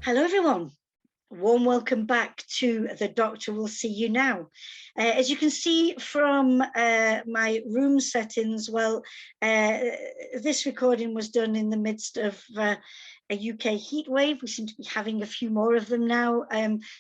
Hello, everyone. Warm welcome back to The Doctor Will See You Now. As you can see from my room settings, this recording was done in the midst of a UK heat wave. We seem to be having a few more of them now.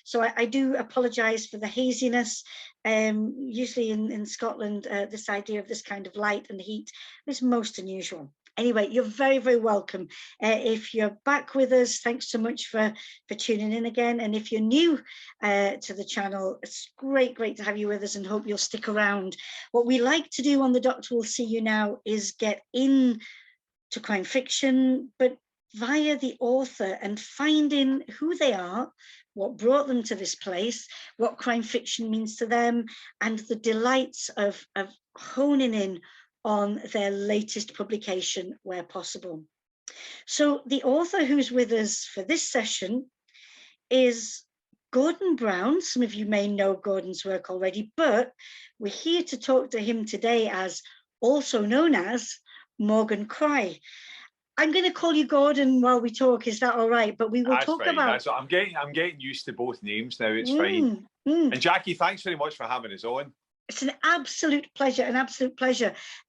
So I do apologise for the haziness. Usually in Scotland, this idea of this kind of light and heat is most unusual. Anyway, you're very, very welcome. If you're back with us, thanks so much for tuning in again. And if you're new to the channel, it's great to have you with us and hope you'll stick around. What we like to do on The Doctor Will See You Now is get into crime fiction, but via the author and finding who they are, what brought them to this place, what crime fiction means to them, and the delights of honing in on their latest publication where possible. So the author who's with us for this session is Gordon Brown. Some of you may know Gordon's work already, but we're here to talk to him today as also known as Morgan Cry. I'm going to call you Gordon while we talk. Is that all right? But we will talk fine. about. I'm getting used to both names now. It's fine. And Jackie, thanks very much for having us on. It's an absolute pleasure,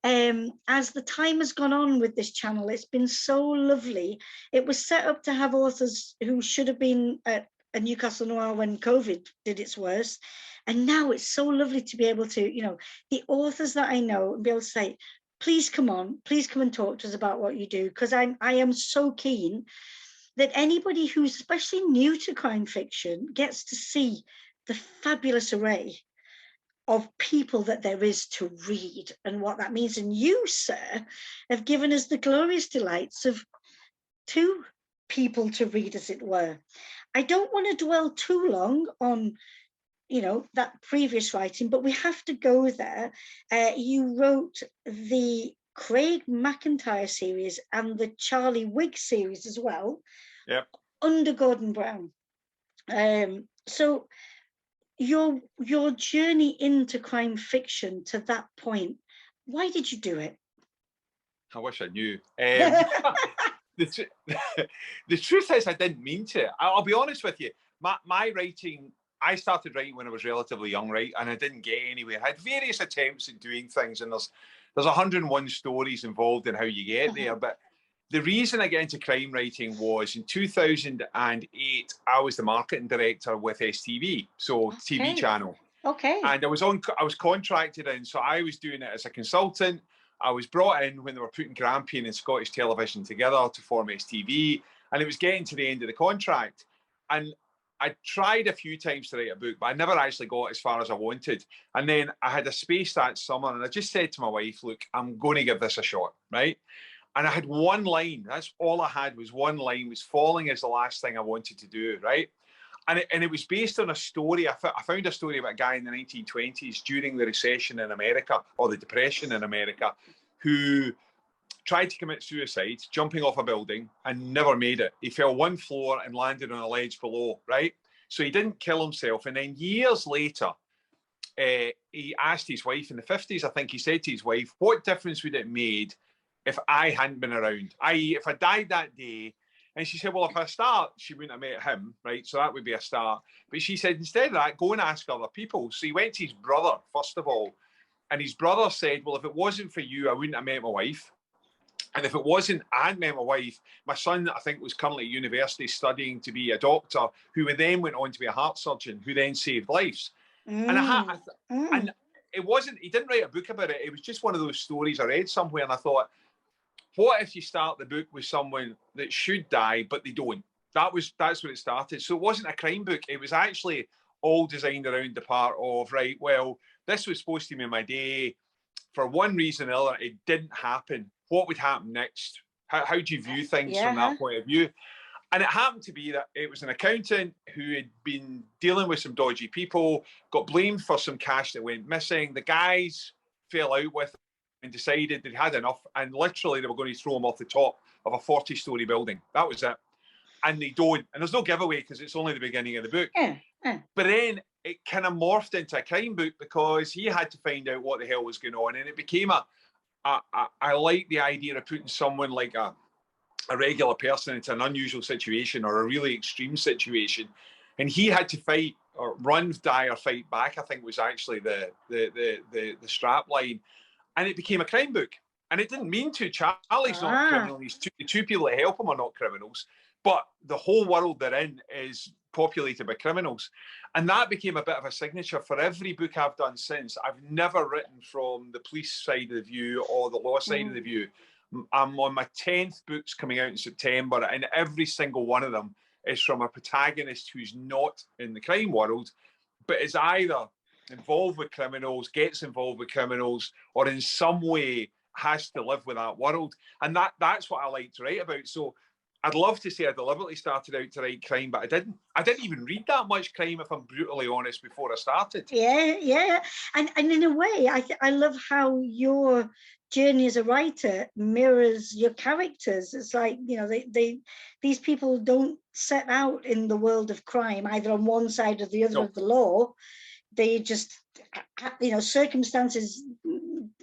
As the time has gone on with this channel, it's been so lovely. It was set up to have authors who should have been at a Newcastle Noir when COVID did its worst. And now it's so lovely to be able to, the authors that I know, and be able to say, please come on, please come and talk to us about what you do. Because I am so keen that anybody who's especially new to crime fiction gets to see the fabulous array of people that there is to read and what that means. And you, sir, have given us the glorious delights of two people to read, as it were. I don't want to dwell too long on, that previous writing, but we have to go there. You wrote the Craig McIntyre series and the Charlie Wigg series as well. Yep. Under Gordon Brown. So your journey into crime fiction to that point, why did you do it? I wish I knew. The truth is, I didn't mean to. I'll be honest with you. My writing, I started writing when I was relatively young, right? And I didn't get anywhere. I had various attempts at doing things, and there's 101 stories involved in how you get there. But the reason I got into crime writing was in 2008, I was the marketing director with STV, so TV channel. Okay. And I was contracted in, so I was doing it as a consultant. I was brought in when they were putting Grampian and Scottish Television together to form STV, and it was getting to the end of the contract. And I tried a few times to write a book, but I never actually got as far as I wanted. And then I had a space that summer, and I just said to my wife, look, I'm going to give this a shot, right? And I had one line. That's all I had, was one line, was falling is the last thing I wanted to do, right? And it was based on a story. I found a story about a guy in the 1920s during the recession in America, or the Depression in America, who tried to commit suicide, jumping off a building, and never made it. He fell one floor and landed on a ledge below, right? So he didn't kill himself. And then years later, he asked his wife in the 50s, I think he said to his wife, what difference would it made if I hadn't been around? I.e., if I died that day. And she said, well, if I start, she wouldn't have met him, right? So that would be a start. But she said, instead of that, go and ask other people. So he went to his brother, first of all. And his brother said, well, if it wasn't for you, I wouldn't have met my wife. And if it wasn't, I hadn't met my wife, my son, I think, was currently at university studying to be a doctor, who then went on to be a heart surgeon, who then saved lives. And it wasn't, he didn't write a book about it. It was just one of those stories I read somewhere. And I thought, what if you start the book with someone that should die, but they don't? That's where it started. So it wasn't a crime book. It was actually all designed around the part of, right, well, this was supposed to be my day. For one reason or another, it didn't happen. What would happen next? How do you view things from that point of view? And it happened to be that it was an accountant who had been dealing with some dodgy people, got blamed for some cash that went missing. The guys fell out with and decided they'd had enough, and literally they were going to throw him off the top of a 40-story building. That was it. And they don't. And there's no giveaway because it's only the beginning of the book. But then it kind of morphed into a crime book because he had to find out what the hell was going on. And it became I like the idea of putting someone like a a regular person into an unusual situation or a really extreme situation, and he had to fight or run, die, or fight back, I think was actually the strap line, and it became a crime book. And it didn't mean to. Charlie's not a criminal. These two people that help him are not criminals, but the whole world they're in is populated by criminals. And that became a bit of a signature for every book I've done since. I've never written from the police side of the view or the law side of the view. I'm on my 10th books coming out in September, and every single one of them is from a protagonist who's not in the crime world, but is either involved with criminals, gets involved with criminals, or in some way has to live with that world. And that's what I like to write about. So I'd love to say I deliberately started out to write crime, but I didn't. I didn't even read that much crime, if I'm brutally honest, before I started. Yeah. And in a way, I love how your journey as a writer mirrors your characters. It's like, you know, these people don't set out in the world of crime, either on one side or the other of the law. They just, you know, circumstances,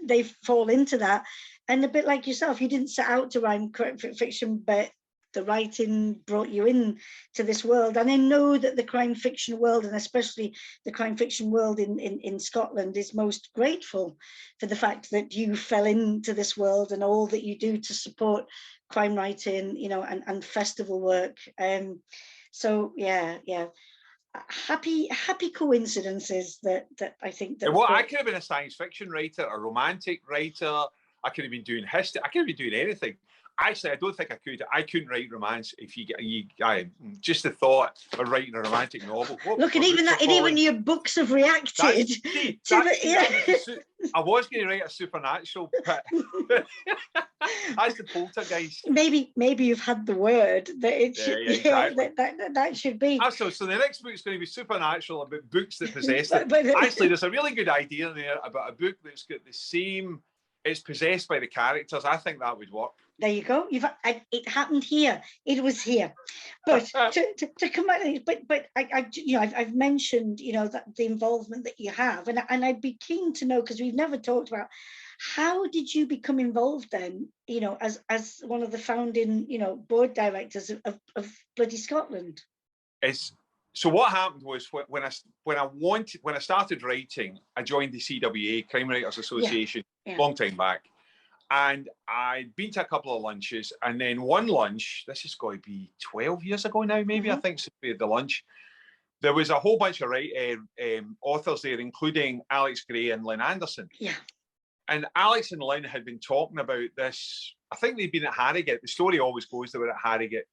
they fall into that. And a bit like yourself, you didn't set out to write fiction, but the writing brought you in to this world. And I know that the crime fiction world, and especially the crime fiction world in Scotland, is most grateful for the fact that you fell into this world and all that you do to support crime writing, you know, and festival work. So yeah. Happy coincidences that I think that. Well, I could have been a science fiction writer, a romantic writer. I could have been doing history. I could have been doing anything. Actually, I don't think I could. I couldn't write romance if just the thought of writing a romantic novel. Look, and even your books have reacted. I was going to write a supernatural, but that's the poltergeist. Maybe you've had the word that it should, exactly. that should be. So the next book is going to be supernatural, about books that possess it. Actually, there's a really good idea in there about a book that's got the same. It's possessed by the characters. I think that would work. There you go. It happened here. It was here. But to come back, but I've mentioned, you know, that the involvement that you have, and I'd be keen to know, because we've never talked about, how did you become involved then, you know, as one of the founding, you know, board directors of Bloody Scotland? So what happened was when I started writing, I joined the CWA, Crime Writers Association, long time back. And I'd been to a couple of lunches, and then one lunch, this is going to be 12 years ago now, maybe, I think, since we had the lunch. There was a whole bunch of authors there, including Alex Gray and Lynn Anderson. Yeah. And Alex and Lynn had been talking about this. I think they'd been at Harrogate. The story always goes they were at Harrogate.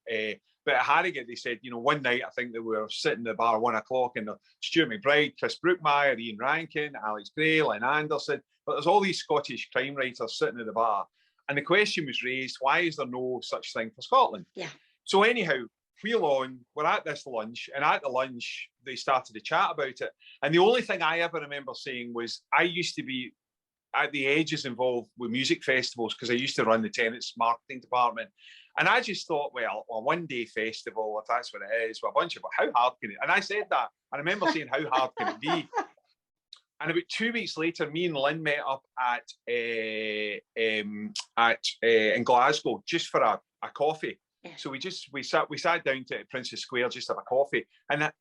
But at Harrogate, they said, you know, one night, I think they were sitting at the bar 1 o'clock, and Stuart McBride, Chris Brookmeyer, Ian Rankin, Alex Gray, Lynn Anderson. But there's all these Scottish crime writers sitting at the bar. And the question was raised, why is there no such thing for Scotland? Yeah. So anyhow, wheel on, we're at this lunch, and at the lunch, they started to chat about it. And the only thing I ever remember saying was, I used to be at the edges involved with music festivals, because I used to run the Tenants marketing department. And I just thought, well, a one-day festival, if that's what it is, with a bunch of, how hard can it? And I said that. I remember saying, how hard can it be? And about 2 weeks later, me and Lynn met up in Glasgow just for a coffee. Yeah. So we sat down to Princess Square just to have a coffee, and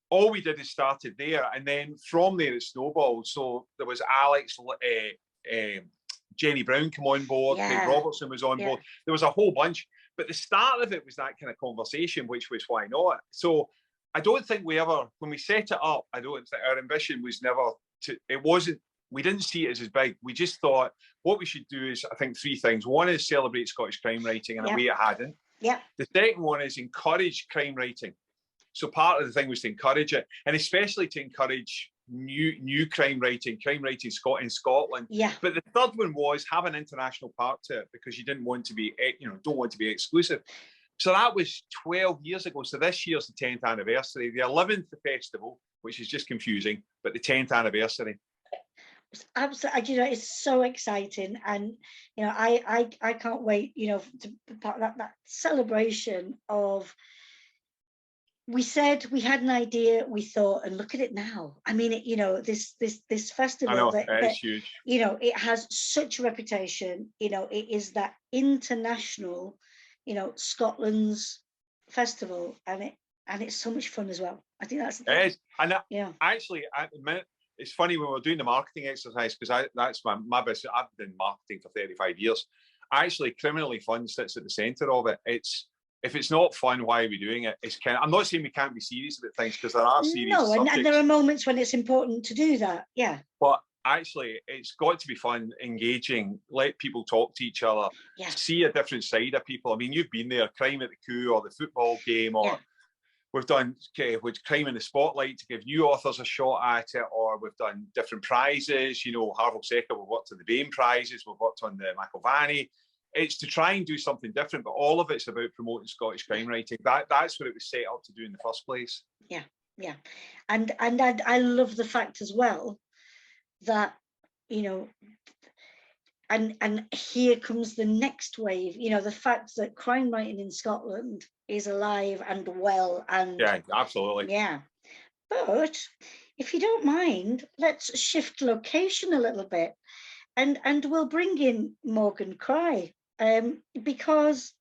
all we did is started there, and then from there it snowballed. So there was Alex, Jenny Brown come on board, Craig Robertson was on board. There was a whole bunch, but the start of it was that kind of conversation, which was why not. So I don't think we set it up, I don't think our ambition was never we didn't see it as big. We just thought what we should do is, I think, 3 things. One is celebrate Scottish crime writing in a way it hadn't. Yeah. The second one is encourage crime writing. So part of the thing was to encourage it, and especially to encourage new crime writing in Scotland. Yeah. But the third one was have an international part to it, because you don't want to be exclusive. So that was 12 years ago. So this year's the 10th anniversary, the 11th the festival, which is just confusing, but the 10th anniversary. Absolutely, you know, it's so exciting, and you know, I can't wait, you know, to be part of that celebration of. We said we had an idea, we thought, and look at it now. I mean, this festival, I know, it's huge. You know, it has such a reputation. You know, it is that international, you know, Scotland's festival, and it's so much fun as well. I think that's the thing. It is. And Yeah. actually, at the minute, it's funny when we're doing the marketing exercise, because that's my business. I've been marketing for 35 years. Actually, criminally fun sits at the centre of it. If it's not fun, why are we doing it? It's kind of, I'm not saying we can't be serious about things, because there are serious subjects. And there are moments when it's important to do that. Yeah. But actually, it's got to be fun, engaging, let people talk to each other, see a different side of people. I mean, you've been there, Crime at the Coup or the football game, or we've done Crime in the Spotlight to give new authors a shot at it, or we've done different prizes. You know, Harville Secker, we've worked on the Bain prizes, we've worked on the McIlvanney. It's to try and do something different, but all of it's about promoting Scottish crime writing. That's what it was set up to do in the first place. Yeah, yeah. And I love the fact as well that, you know, and here comes the next wave, you know, the fact that crime writing in Scotland is alive and well, and yeah, absolutely. Yeah. But if you don't mind, let's shift location a little bit, and we'll bring in Morgan Cry, because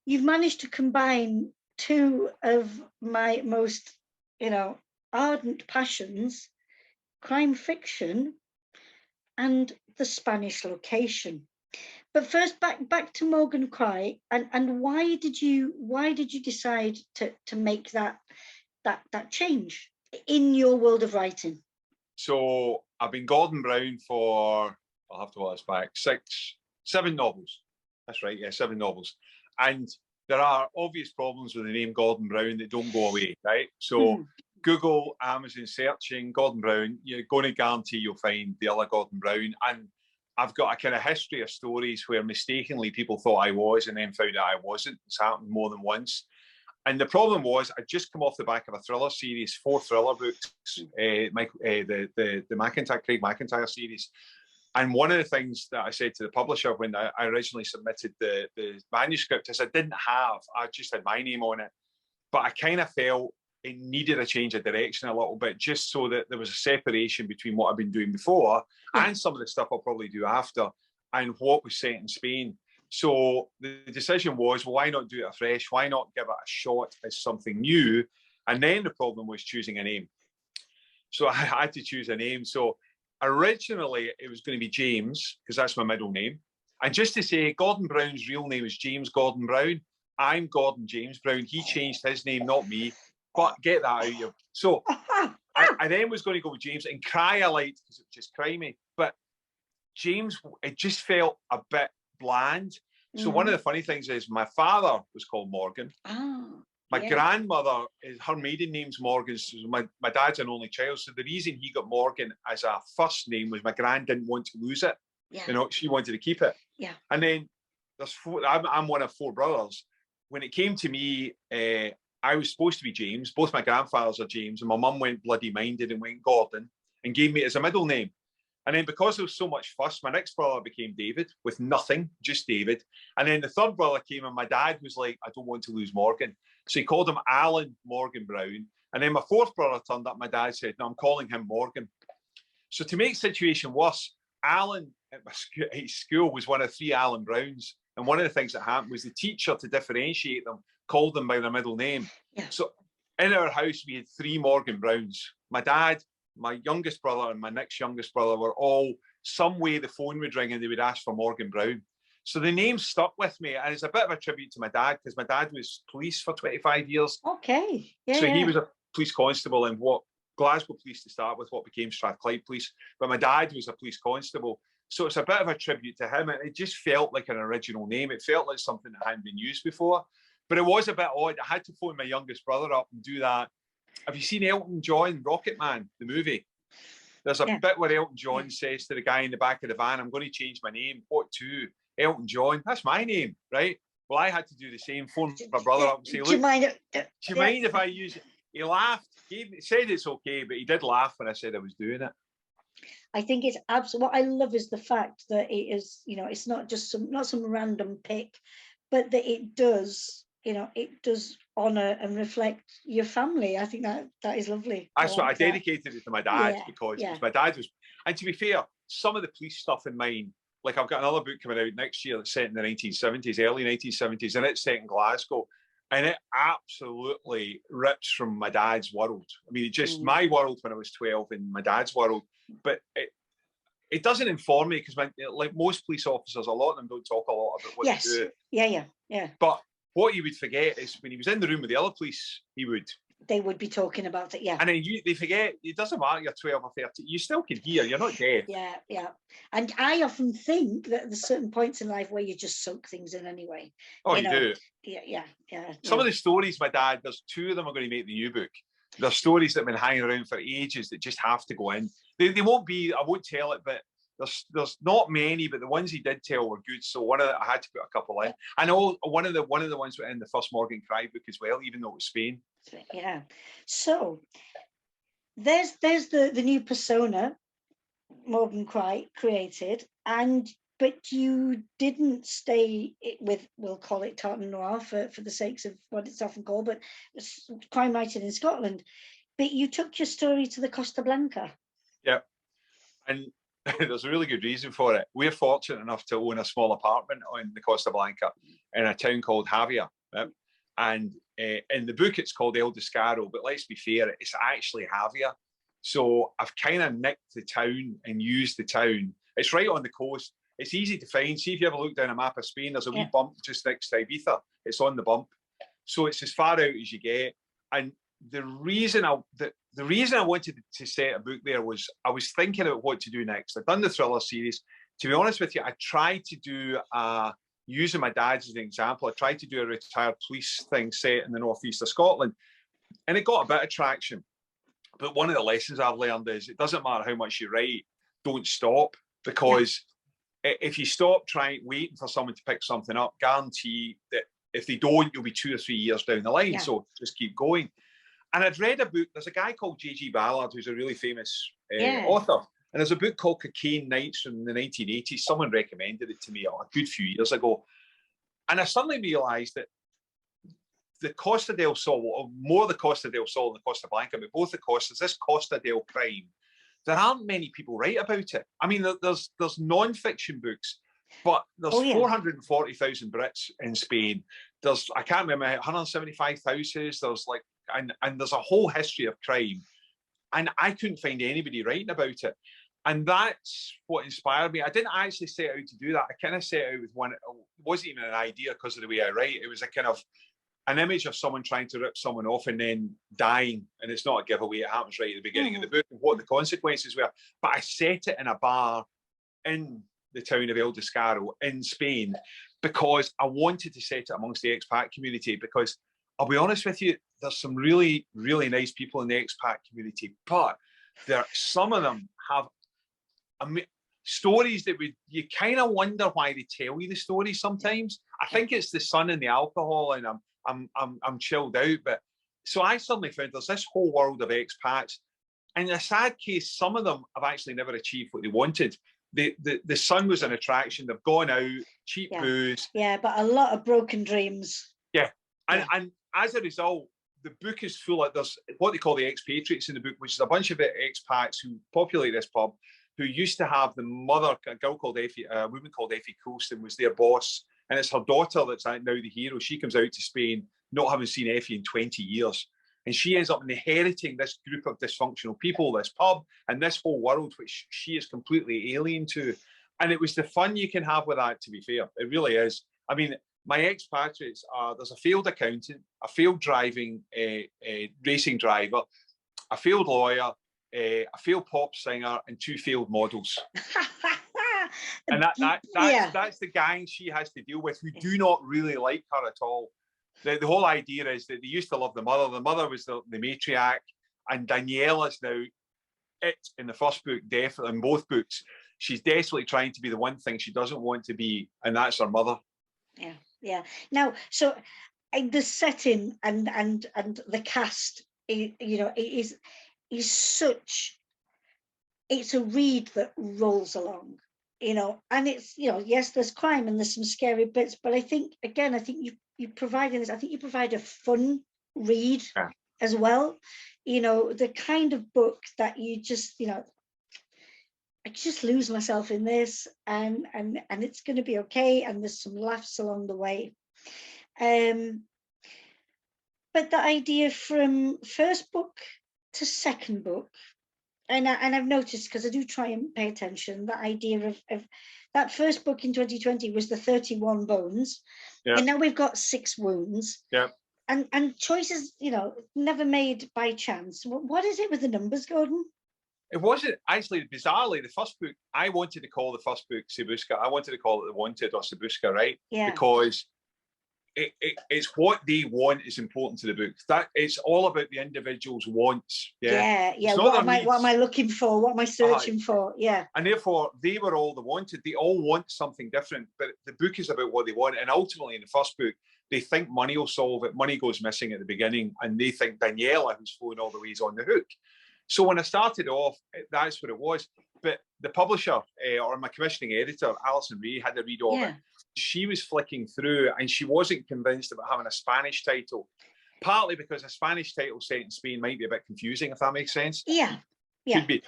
you've managed to combine two of my most, you know, ardent passions, crime fiction and the Spanish location. But first, back to Morgan Cry, and why did you decide to make that change in your world of writing? So I've been Gordon Brown for, I'll have to look this back, 7 novels. That's right, yeah, 7 novels. And there are obvious problems with the name Gordon Brown that don't go away, right? So Google, Amazon searching Gordon Brown, you're going to guarantee you'll find the other Gordon Brown. And I've got a kind of history of stories where mistakenly people thought I was and then found out I wasn't. It's happened more than once. And the problem was, I'd just come off the back of a thriller series, 4 thriller books, the Craig McIntyre series. And one of the things that I said to the publisher when I originally submitted the manuscript is I just had my name on it. But I kind of felt it needed a change of direction a little bit, just so that there was a separation between what I've been doing before and some of the stuff I'll probably do after, and what was set in Spain. So the decision was, well, why not do it afresh? Why not give it a shot as something new? And then the problem was choosing a name. So I had to choose a name. So originally it was going to be James, because that's my middle name. And just to say, Gordon Brown's real name is James Gordon Brown. I'm Gordon James Brown. He changed his name, not me. But get that out of you. So I then was going to go with James, and Cry I liked because it was just crimey. But James, it just felt a bit bland. So one of the funny things is my father was called Morgan. My grandmother, her maiden name's Morgan. So my dad's an only child. So the reason he got Morgan as a first name was my gran didn't want to lose it. Yeah. You know, she wanted to keep it. Yeah. And then there's 4, I'm one of 4 brothers. When it came to me, I was supposed to be James. Both my grandfathers are James, and my mum went bloody minded and went Gordon and gave me it as a middle name. And then because there was so much fuss, my next brother became David with nothing, just David. And then the third brother came, and my dad was like, I don't want to lose Morgan. So he called him Alan Morgan Brown. And then my 4th brother turned up. My dad said, no, I'm calling him Morgan. So to make the situation worse, Alan at school was one of 3 Alan Browns. And one of the things that happened was the teacher, to differentiate them, called them by their middle name. Yeah. So in our house, we had 3 Morgan Browns. My dad, my youngest brother, and my next youngest brother were all, some way the phone would ring and they would ask for Morgan Brown. So the name stuck with me, and it's a bit of a tribute to my dad, because my dad was police for 25 years. Okay. Yeah, so he was a police constable in what Glasgow Police to start with, what became Strathclyde Police. But my dad was a police constable. So it's a bit of a tribute to him. It just felt like an original name. It felt like something that hadn't been used before. But it was a bit odd. I had to phone my youngest brother up and do that. Have you seen Elton John, Rocket Man, the movie? There's a bit where Elton John says to the guy in the back of the van, I'm going to change my name. What to? Elton John. That's my name, right? Well, I had to do the same, phone my brother up and say, look, do you mind if I use it? He laughed, said it's okay, but he did laugh when I said I was doing it. I think it's absolutely, what I love is the fact that it is, you know, it's not just some random pick, but that it does, you know, it does honour and reflect your family. I think that is lovely. That's what I dedicated it to my dad, because my dad was, and to be fair, some of the police stuff in mine like I've got another book coming out next year that's set in the 1970s, early 1970s, and it's set in Glasgow. And it absolutely rips from my dad's world. I mean, just my world when I was 12 and my dad's world. But it doesn't inform me because, like most police officers, a lot of them don't talk a lot about what they do. Yeah. But what you would forget is when he was in the room with the other police, they would be talking about it, yeah. And then they forget, it doesn't matter, you're 12 or 13, you still can hear, you're not deaf. Yeah. And I often think that there's certain points in life where you just soak things in anyway. Oh, you do? Yeah. Some of the stories my dad, there's 2 of them are going to make the new book. There's stories that have been hanging around for ages that just have to go in. They won't be, I won't tell it, but there's not many, but the ones he did tell were good. So I had to put a couple in. I know one of the ones were in the first Morgan Cry book as well, even though it was Spain. Yeah. So there's the new persona Morgan Cry created, but you didn't stay with, we'll call it tartan noir for the sakes of what it's often called, but crime writing in Scotland. But you took your story to the Costa Blanca. Yeah. And there's a really good reason for it. We're fortunate enough to own a small apartment on the Costa Blanca in a town called Javia. Right? And in the book, it's called El Descaro, but let's be fair, it's actually Javia. So I've kind of nicked the town and used the town. It's right on the coast. It's easy to find. See if you ever look down a map of Spain, there's a wee bump just next to Ibiza. It's on the bump. So it's as far out as you get. And the reason I wanted to set a book there was I was thinking about what to do next. I've done the thriller series. To be honest with you, I tried to do using my dad as an example, I tried to do a retired police thing set in the northeast of Scotland, and it got a bit of traction. But one of the lessons I've learned is it doesn't matter how much you write, don't stop, because if you stop waiting for someone to pick something up, guarantee that if they don't, you'll be 2 or 3 years down the line. So just keep going. And I'd read a book, there's a guy called J.G. Ballard, who's a really famous author. And there's a book called Cocaine Nights from the 1980s. Someone recommended it to me a good few years ago. And I suddenly realised that the Costa del Sol, or more the Costa del Sol and the Costa Blanca, but both the Costas, this Costa del Crime, there aren't many people write about it. I mean, there's non-fiction books, but there's 440,000 Brits in Spain. There's, I can't remember, 175 houses. There's like, and there's a whole history of crime. And I couldn't find anybody writing about it. And that's what inspired me. I didn't actually set out to do that. I kind of set out with one, it wasn't even an idea because of the way I write. It was a kind of an image of someone trying to rip someone off and then dying. And it's not a giveaway. It happens right at the beginning of the book and what the consequences were. But I set it in a bar in the town of El Descaro in Spain because I wanted to set it amongst the expat community, because I'll be honest with you, there's some really, really nice people in the expat community, but some of them have stories that you kind of wonder why they tell you the stories sometimes. I think it's the sun and the alcohol, and I'm chilled out. But so I suddenly found there's this whole world of expats, and in a sad case, some of them have actually never achieved what they wanted. The sun was an attraction. They've gone out, cheap booze. Yeah, but a lot of broken dreams. Yeah, and as a result, the book is full of, there's what they call the expatriates in the book, which is a bunch of expats who populate this pub, who used to have the mother, a girl called Effie, a woman called Effie Coulston was their boss. And it's her daughter that's now the hero. She comes out to Spain, not having seen Effie in 20 years. And she ends up inheriting this group of dysfunctional people, this pub, and this whole world, which she is completely alien to. And it was the fun you can have with that, to be fair. It really is. I mean, my expatriates are, there's a failed accountant, a failed racing driver, a failed lawyer, a failed pop singer, and 2 failed models. And that's the gang she has to deal with, who do not really like her at all. The whole idea is that they used to love the mother. The mother was the matriarch, and Daniela's now in the first book, definitely in both books. She's desperately trying to be the one thing she doesn't want to be, and that's her mother. Yeah. Now, so the setting and the cast, is such. It's a read that rolls along, and it's yes, there's crime and there's some scary bits, but I think you provide in this. I think you provide a fun read as well. The kind of book that you just I just lose myself in this, and it's going to be okay. And there's some laughs along the way. But the idea from first book to second book, and I've noticed, because I do try and pay attention, the idea of that first book in 2020 was the 31 bones, and now we've got 6 wounds. And choices, you know, never made by chance. What is it with the numbers, Gordon? It wasn't actually, bizarrely, the first book, I wanted to call the first book Sabuska. I wanted to call it The Wanted or Sabuska, right? Yeah. Because it's what they want is important to the book. That it's all about the individual's wants. Yeah. What am I looking for? What am I searching for? Yeah. And therefore, they were all the wanted. They all want something different, but the book is about what they want. And ultimately, in the first book, they think money will solve it. Money goes missing at the beginning, and they think Daniela, who's flown all the way, is on the hook. So when I started off, that's what it was. But the publisher, or my commissioning editor, Alison Ray, had a read of it. She was flicking through, and she wasn't convinced about having a Spanish title, partly because a Spanish title set in Spain might be a bit confusing, if that makes sense. Yeah. Could be.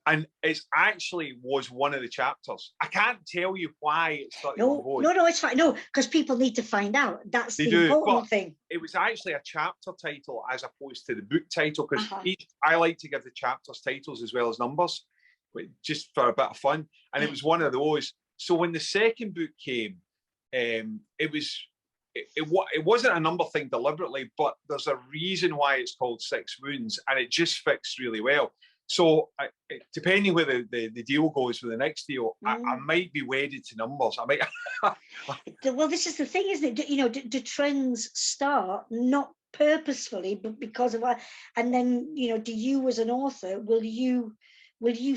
And it actually was one of the chapters. I can't tell you why it's 31 bones. No, it's fine. No, because people need to find out. That's the important thing. It was actually a chapter title as opposed to the book title, because I like to give the chapters titles as well as numbers, just for a bit of fun. And it was one of those. So when the second book came, it wasn't a number thing deliberately, but there's a reason why it's called 6 Wounds, and it just fits really well. So depending where the deal goes for the next deal, I might be wedded to numbers. I might. Well, this is the thing, isn't it? You know, do trends start not purposefully, but because of and then, you know, do you as an author, will you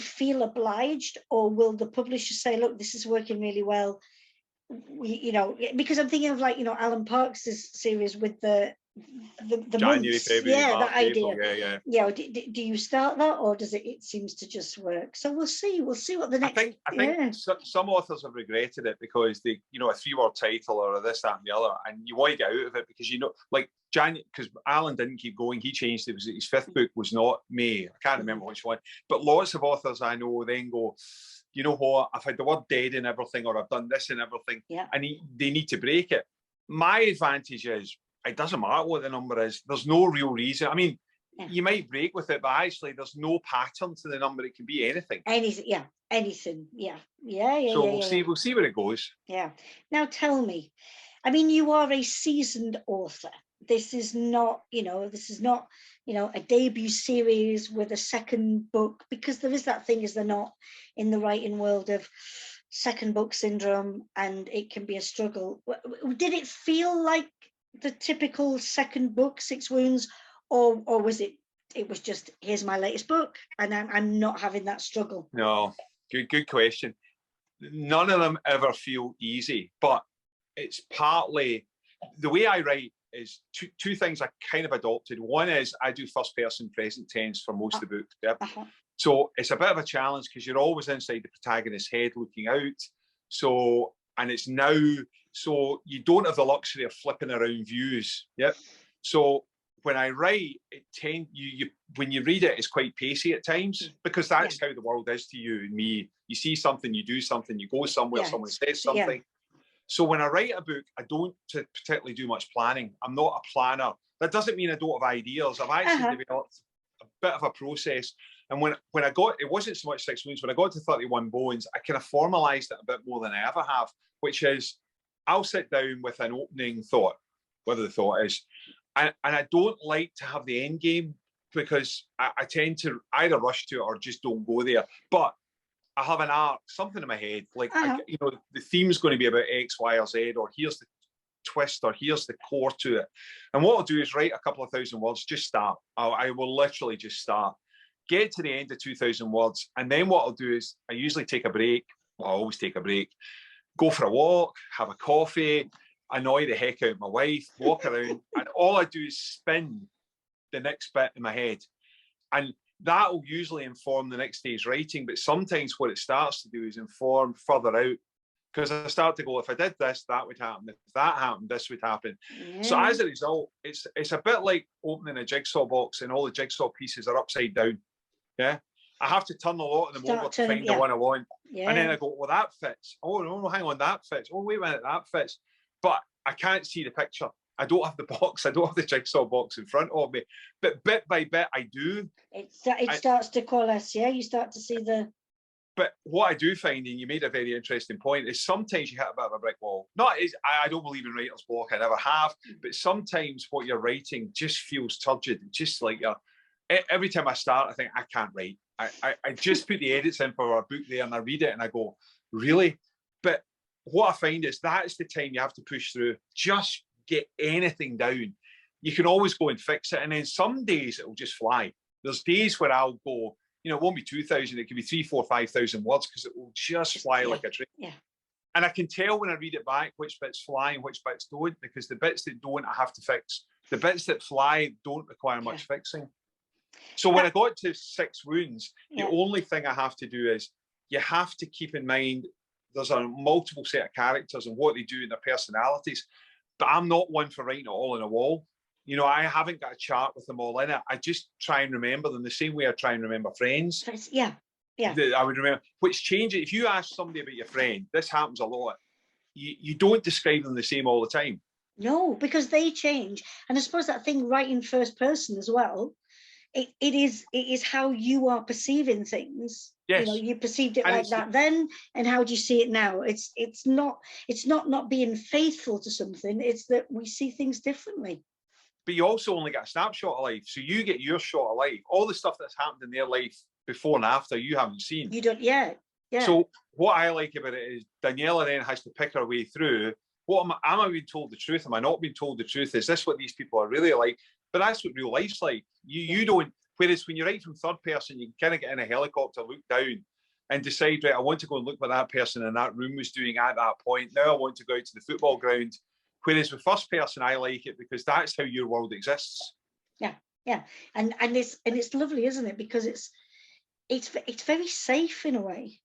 feel obliged, or will the publisher say, look, this is working really well? You know, because I'm thinking of, like, you know, Alan Parks' series with the January, months. February, March, that idea. April, Yeah. Do you start that, or does it seems to just work? So we'll see what the next. I think some authors have regretted it, because they, you know, a 3-word title or this, that, and the other, and you want to get out of it, because, you know, like because Alan didn't keep going. He changed it. His 5th book was not May. I can't remember which one, but lots of authors I know then go, you know what, I've had the word dead in everything, or I've done this and everything, and they need to break it. My advantage is, it doesn't matter what the number is. There's no real reason. I mean, you might break with it, but actually there's no pattern to the number. It can be anything. Anything. So we'll see where it goes. Yeah. Now tell me, I mean, you are a seasoned author. This is not, you know, a debut series with a second book, because there is that thing, is there not, in the writing world, of second book syndrome, and it can be a struggle. Did it feel like the typical second book, 6 Wounds, or was it was just, here's my latest book, and I'm not having that struggle? No, good question. None of them ever feel easy, but it's partly the way I write is two things I kind of adopted. One is I do first person present tense for most of the books. So it's a bit of a challenge, because you're always inside the protagonist's head looking out. So, and it's now, so you don't have the luxury of flipping around views. So when I write, when you read it, it's quite pacey at times, because that's how the world is to you and me. You see something, you do something, you go somewhere, someone says something. So when I write a book, I don't particularly do much planning. I'm not a planner. That doesn't mean I don't have ideas. I've actually developed a bit of a process. And when I got, it wasn't so much 6 Wounds. When I got to 31 Bones, I kind of formalized it a bit more than I ever have, which is, I'll sit down with an opening thought, whatever the thought is. And I don't like to have the end game, because I tend to either rush to it or just don't go there. But I have an arc, something in my head, like, you know, the theme's going to be about X, Y, or Z, or here's the twist, or here's the core to it. And what I'll do is write a couple of thousand words, just start. I will literally just start. Get to the end of 2,000 words, and then what I'll do is I usually take a break. Well, I always take a break. Go for a walk, have a coffee, annoy the heck out of my wife, walk around, and all I do is spin the next bit in my head. And that will usually inform the next day's writing, but sometimes what it starts to do is inform further out, because I start to go, if I did this, that would happen. If that happened, this would happen. So as a result, it's a bit like opening a jigsaw box and all the jigsaw pieces are upside down. I have to turn a lot of them Start over to turning, find the one I want. Yeah. And then I go, well, that fits. Oh, no, hang on, that fits. Oh, wait a minute, that fits. But I can't see the picture. I don't have the box. I don't have the jigsaw box in front of me. But bit by bit, I do. It starts to coalesce, yeah? You start to see the... But what I do find, and you made a very interesting point, is sometimes you hit a bit of a brick wall. I don't believe in writer's block, I never have, but sometimes what you're writing just feels turgid. Just like every time I start, I think, I can't write. I just put the edits in for our book there and I read it and I go, really? But what I find is that's the time you have to push through. Just get anything down. You can always go and fix it. And then some days it will just fly. There's days where I'll go, you know, it won't be 2,000, it could be 3,000, 4,000, 5,000 words because it will just fly like a train. Yeah. And I can tell when I read it back which bits fly and which bits don't, because the bits that don't, I have to fix. The bits that fly don't require much fixing. So when I got to 6 Wounds, the only thing I have to do is you have to keep in mind there's a multiple set of characters and what they do and their personalities. But I'm not one for writing it all on a wall. You know, I haven't got a chart with them all in it. I just try and remember them the same way I try and remember friends. Yeah. That I would remember, which changes. If you ask somebody about your friend, this happens a lot. You don't describe them the same all the time. No, because they change. And I suppose that thing writing first person as well, it is how you are perceiving things. Yes. You know, you perceived it like that then, and how do you see it now? It's not being faithful to something, it's that we see things differently. But you also only get a snapshot of life. So you get your shot of life. All the stuff that's happened in their life before and after you haven't seen. You don't, yeah. So what I like about it is Daniela then has to pick her way through. Am I being told the truth? Am I not being told the truth? Is this what these people are really like? But that's what real life's like. You don't, whereas when you write from third person, you can kind of get in a helicopter, look down and decide, right, I want to go and look what that person in that room was doing at that point. Now I want to go out to the football ground. Whereas with first person, I like it because that's how your world exists. Yeah. And it's lovely, isn't it? Because it's very safe in a way.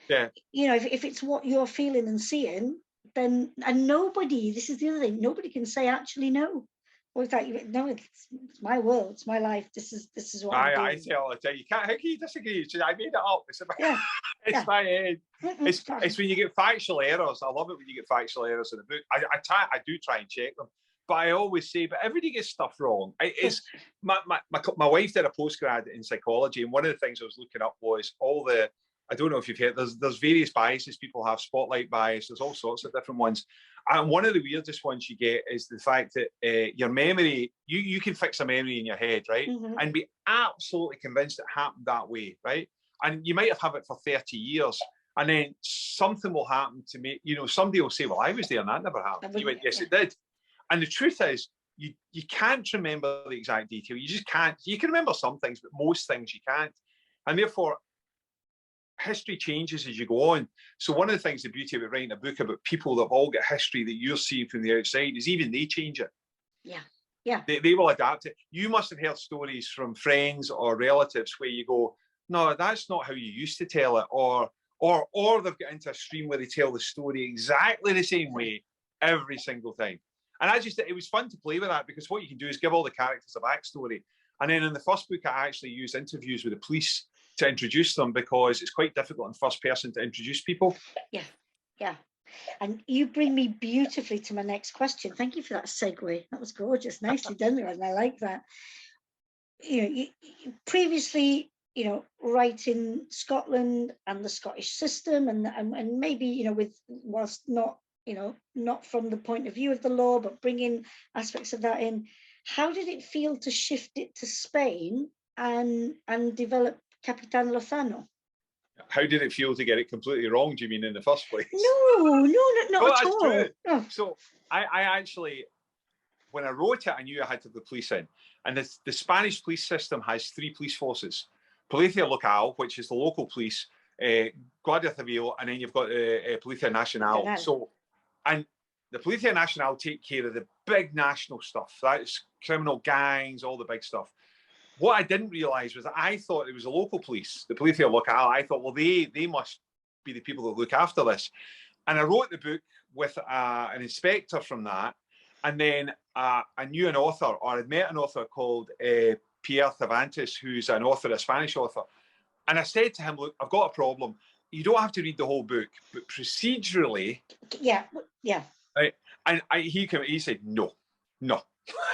Yeah. You know, if it's what you're feeling and seeing, then, and nobody, this is the other thing, nobody can say actually no. Or is that, no, it's my world, it's my life. This is what I'm doing. I tell you can't. How can you disagree? I made it up. It's it's my head. It's when you get factual errors. I love it when you get factual errors in the book. I do try and check them, but I always say, but everybody gets stuff wrong. It's my wife did a postgrad in psychology, and one of the things I was looking up was all the. I don't know if you've heard. There's various biases people have. Spotlight bias. There's all sorts of different ones. And one of the weirdest ones you get is the fact that your memory, you can fix a memory in your head, right? And be absolutely convinced it happened that way, right? And you might have had it for 30 years. And then something will happen to me. You know, somebody will say, well, I was there and that never happened. You went, yes, it did. And the truth is, you can't remember the exact detail. You just can't. You can remember some things, but most things you can't. And therefore, history changes as you go on. So one of the things, the beauty about writing a book about people that have all got history that you're seeing from the outside is even they change it. Yeah. They will adapt it. You must have heard stories from friends or relatives where you go, no, that's not how you used to tell it. Or they've got into a stream where they tell the story exactly the same way every single time. And it was fun to play with that because what you can do is give all the characters a backstory. And then in the first book, I actually used interviews with the police to introduce them because it's quite difficult in first person to introduce people. Yeah. And you bring me beautifully to my next question. Thank you for that segue. That was gorgeous. Nicely done, and I like that. You know, you previously, you know, writing Scotland and the Scottish system, and maybe, you know, whilst not, you know, not from the point of view of the law, but bringing aspects of that in. How did it feel to shift it to Spain and develop Capitan Lozano? How did it feel to get it completely wrong, do you mean, in the first place? No, not at all. No. So I actually, when I wrote it, I knew I had to have the police in. And the Spanish police system has 3 police forces. Policia Local, which is the local police, Guardia Civil, and then you've got Policia Nacional. So, and the Policia Nacional take care of the big national stuff. That's criminal gangs, all the big stuff. What I didn't realise was that I thought it was the local police, the Policia Local. I thought, well, they must be the people that look after this. And I wrote the book with an inspector from that. And then I knew an author, or I'd met an author called Pierre Cervantes, who's an author, a Spanish author. And I said to him, look, I've got a problem. You don't have to read the whole book, but procedurally. Yeah, yeah. Right? And he said, no.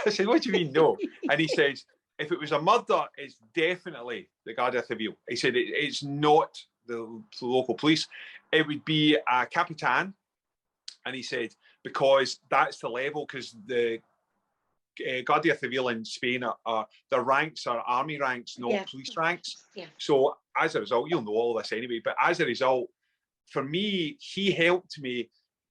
I said, what do you mean, no? And he says, if it was a murder, it's definitely the Guardia Civil. He said, it's not the local police. It would be a Capitan. And he said, because that's the level, because the Guardia Civil in Spain their ranks are army ranks, not police ranks. Yeah. So as a result, you'll know all this anyway, but as a result, for me, he helped me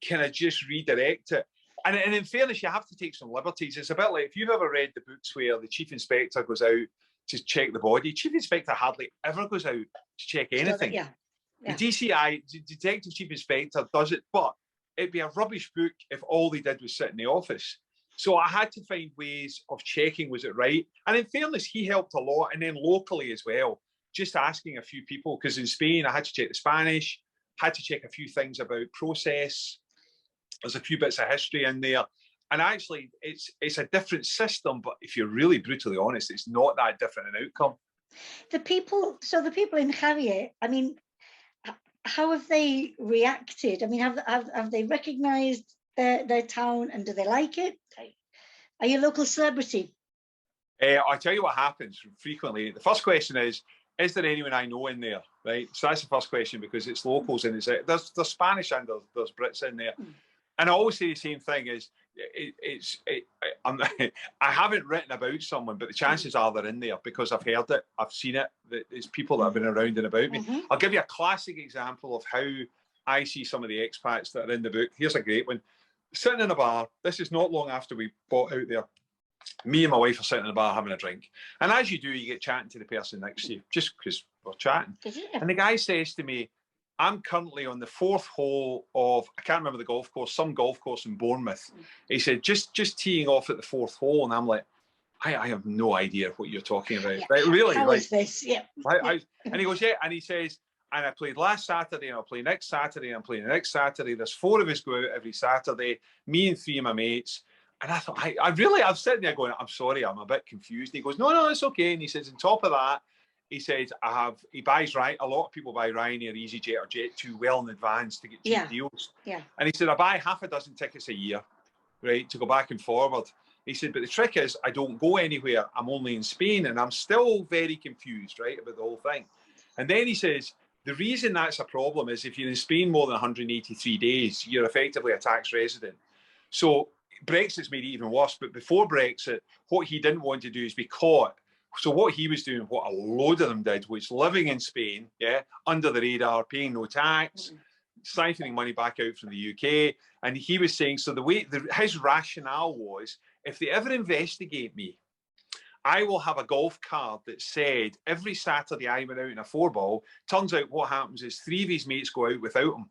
kind of just redirect it. And in fairness, you have to take some liberties. It's a bit like if you've ever read the books where the chief inspector goes out to check the body. Chief inspector hardly ever goes out to check anything. Yeah. The DCI, the detective chief inspector, does it, but it'd be a rubbish book if all they did was sit in the office. So I had to find ways of checking, was it right? And in fairness, he helped a lot. And then locally as well, just asking a few people, because in Spain, I had to check the Spanish, had to check a few things about process. There's a few bits of history in there. And actually, it's a different system, but if you're really brutally honest, it's not that different an outcome. The people in Javier, I mean, how have they reacted? I mean, have they recognized their town, and do they like it? Are you a local celebrity? I tell you what happens frequently. The first question is there anyone I know in there? Right. So that's the first question, because it's locals and there's Spanish and there's Brits in there. And I always say the same thing: is I haven't written about someone, but the chances are they're in there because I've heard it, I've seen it. There's people that have been around and about me. I'll give you a classic example of how I see some of the expats that are in the book. Here's a great one. Sitting in a bar. This is not long after we bought out there. Me and my wife are sitting in a bar having a drink. And as you do, you get chatting to the person next to you, just because we're chatting. And the guy says to me, I'm currently on the 4th hole of, I can't remember the golf course, some golf course in Bournemouth. He said, just teeing off at the 4th hole. And I'm like, I have no idea what you're talking about. Yeah. Right, really? How is this? Yeah. And he goes, yeah. And he says, and I played last Saturday, and I'll play next Saturday, and I'm playing the next Saturday. There's 4 of us go out every Saturday, me and 3 of my mates. And I thought, I'm sitting there going, I'm sorry, I'm a bit confused. And he goes, no, it's okay. And he says, on top of that, he says, he buys a lot of people buy Ryanair, EasyJet or Jet2 well in advance to get cheap deals. Yeah. And he said, I buy half a dozen tickets a year, right, to go back and forward. He said, but the trick is I don't go anywhere. I'm only in Spain, and I'm still very confused, right, about the whole thing. And then he says, the reason that's a problem is if you're in Spain more than 183 days, you're effectively a tax resident. So Brexit's made it even worse. But before Brexit, what he didn't want to do is be caught. So what he was doing, what a load of them did, was living in Spain, under the radar, paying no tax, siphoning money back out from the UK. And he was saying, so his rationale was, if they ever investigate me, I will have a golf card that said every Saturday I went out in a 4-ball. Turns out what happens is 3 of his mates go out without him.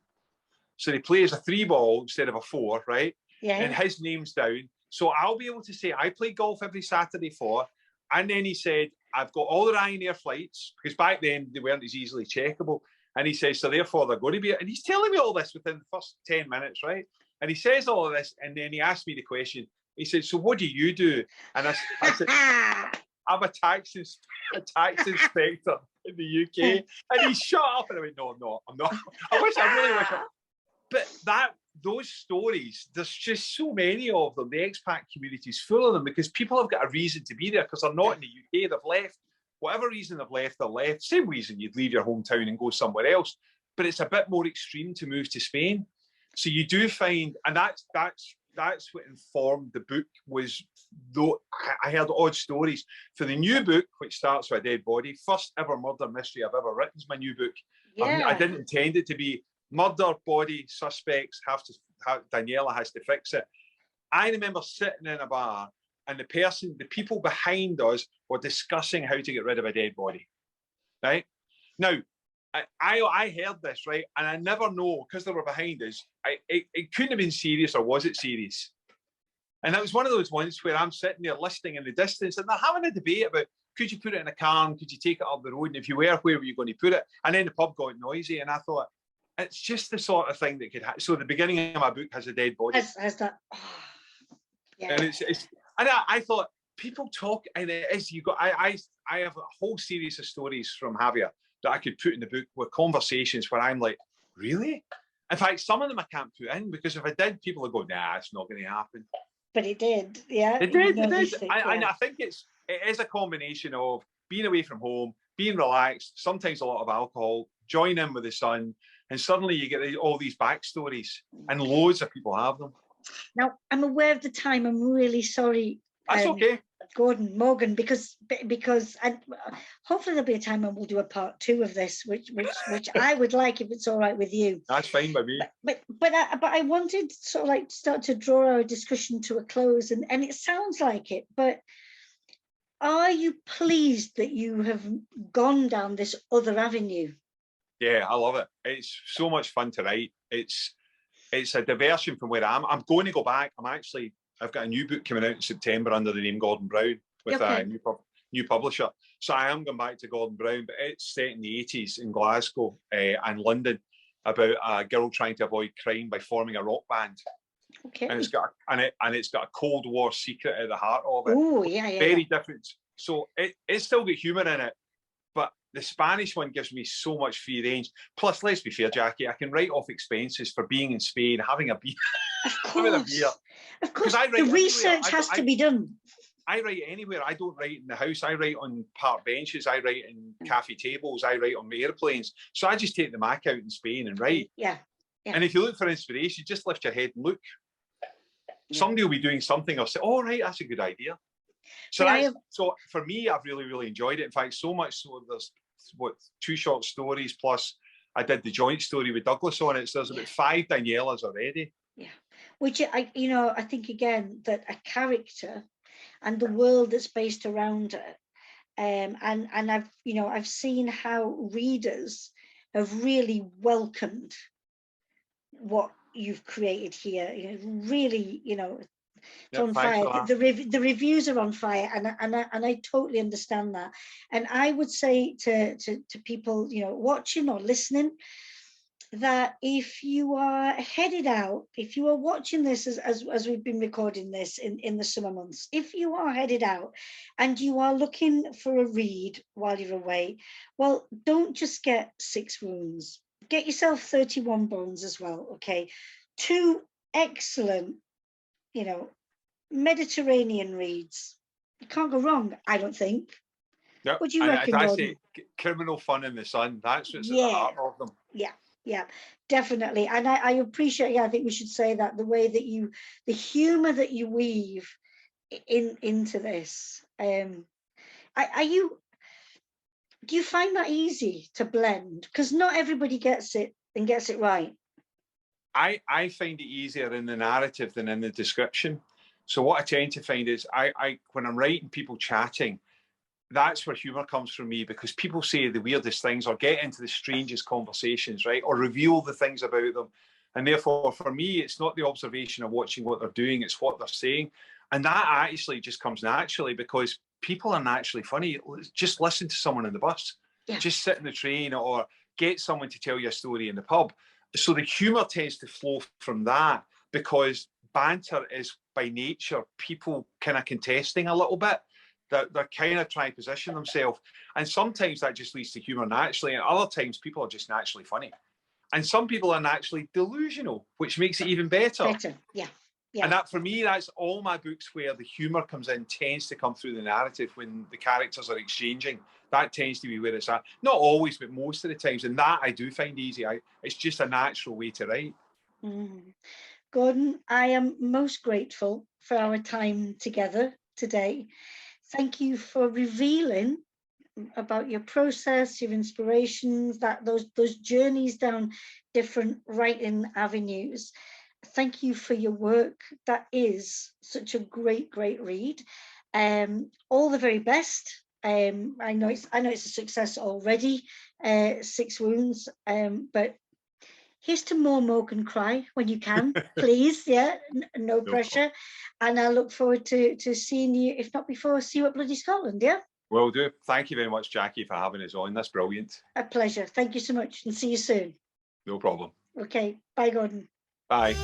So they play as a 3-ball instead of a 4, right? Yeah. And his name's down. So I'll be able to say I play golf every Saturday 4. And then he said, I've got all the Ryanair flights, because back then they weren't as easily checkable. And he says, so therefore they're going to be, and he's telling me all this within the first 10 minutes, right? And he says all of this, and then he asked me the question. He said, so what do you do? And I said, I'm a tax inspector in the UK. And he shut up, and I went, no, I'm not. I really wish but those stories, there's just so many of them. The expat community is full of them because people have got a reason to be there because they're not in the UK. They've left. Whatever reason they've left, they're left. Same reason you'd leave your hometown and go somewhere else. But it's a bit more extreme to move to Spain. So you do find, and that's what informed the book was, though I heard odd stories. For the new book, which starts with a dead body, first ever murder mystery I've ever written is my new book. I didn't intend it to be murder, body, suspects, Daniela has to fix it. I remember sitting in a bar and the people behind us were discussing how to get rid of a dead body, right? Now, I heard this, right? And I never know, because they were behind us, it couldn't have been serious, or was it serious? And that was one of those ones where I'm sitting there listening in the distance and they're having a debate about, could you put it in a car and could you take it up the road? And if you were, where were you going to put it? And then the pub got noisy and I thought, it's just the sort of thing that could happen. So the beginning of my book has a dead body. Has that? Oh, yeah. And and I thought people talk, and it is, I have a whole series of stories from Javier, that I could put in the book were conversations where I'm like, really? In fact, some of them I can't put in because if I did, people would go, nah, it's not going to happen. But it did, yeah. It You did, know it these did. things, And yeah. I think it is a combination of being away from home, being relaxed, sometimes a lot of alcohol, join in with the sun, and suddenly you get all these backstories, and loads of people have them. Now, I'm aware of the time. I'm really sorry. That's okay. Gordon Morgan, because hopefully there'll be a time when we'll do a part 2 of this, which I would like, if it's all right with you. That's fine by me. But I wanted to sort of like start to draw our discussion to a close, and it sounds like it, but are you pleased that you have gone down this other avenue? Yeah, I love it. It's so much fun to write. It's a diversion from where I'm going to go back. I've got a new book coming out in September under the name Gordon Brown with a new publisher. So I am going back to Gordon Brown, but it's set in the 80s in Glasgow and London, about a girl trying to avoid crime by forming a rock band. Okay. And it's got a Cold War secret at the heart of it. Oh, yeah. Very different. So it's still got humour in it, but the Spanish one gives me so much free range. Plus, let's be fair, Jackie, I can write off expenses for being in Spain, having a beer. Of course. Of course. The research has to be done. I write anywhere. I don't write in the house. I write on park benches. I write in cafe tables. I write on airplanes. So I just take the Mac out in Spain and write. Yeah. And if you look for inspiration, just lift your head and look. Yeah. Somebody will be doing something. I'll say, "Oh, right, that's a good idea." So so for me, I've really, really enjoyed it. In fact, so much so there's 2 short stories plus I did the joint story with Douglas on it. So there's about 5 Danielas already. Yeah, which I think again that a character and the world that's based around it, and I've seen how readers have really welcomed what you've created here. Really, it's on fire. The reviews are on fire, and I totally understand that. And I would say to people, watching or listening, that if you are headed out, if you are watching this as we've been recording this in the summer months, if you are headed out and you are looking for a read while you're away, well, don't just get 6 Wounds. Get yourself 31 Bones as well, okay? 2 excellent, Mediterranean reads. You can't go wrong, I don't think. Yep. What do you reckon, Gordon? Criminal fun in the sun. That's what's at the heart of them. Yeah, definitely. And I appreciate, I think we should say that, the way that the humor that you weave into this. Do you find that easy to blend? Because not everybody gets it and gets it right. I find it easier in the narrative than in the description. So what I tend to find is I when I'm writing people chatting, that's where humor comes from me, because people say the weirdest things or get into the strangest conversations, right? Or reveal the things about them. And therefore, for me, it's not the observation of watching what they're doing, it's what they're saying. And that actually just comes naturally because people are naturally funny. Just listen to someone in the bus, just sit in the train, or get someone to tell you a story in the pub. So the humor tends to flow from that, because banter is by nature people kind of contesting a little bit. They're kind of trying to position themselves. And sometimes that just leads to humor naturally. And other times people are just naturally funny. And some people are naturally delusional, which makes it even better. Yeah. And that, for me, that's all my books where the humor comes in, tends to come through the narrative when the characters are exchanging. That tends to be where it's at. Not always, but most of the times. And that I do find easy. It's just a natural way to write. Gordon, I am most grateful for our time together today. Thank you for revealing about your process, your inspirations, those journeys down different writing avenues. Thank you for your work. That is such a great read. All the very best. I know it's a success already, 6 Wounds, but here's to more Morgan Cry when you can, please. No pressure. And I look forward to seeing you, if not before, see you at Bloody Scotland, Will do. Thank you very much, Jackie, for having us on. That's brilliant. A pleasure. Thank you so much, and see you soon. No problem. Okay. Bye, Gordon. Bye.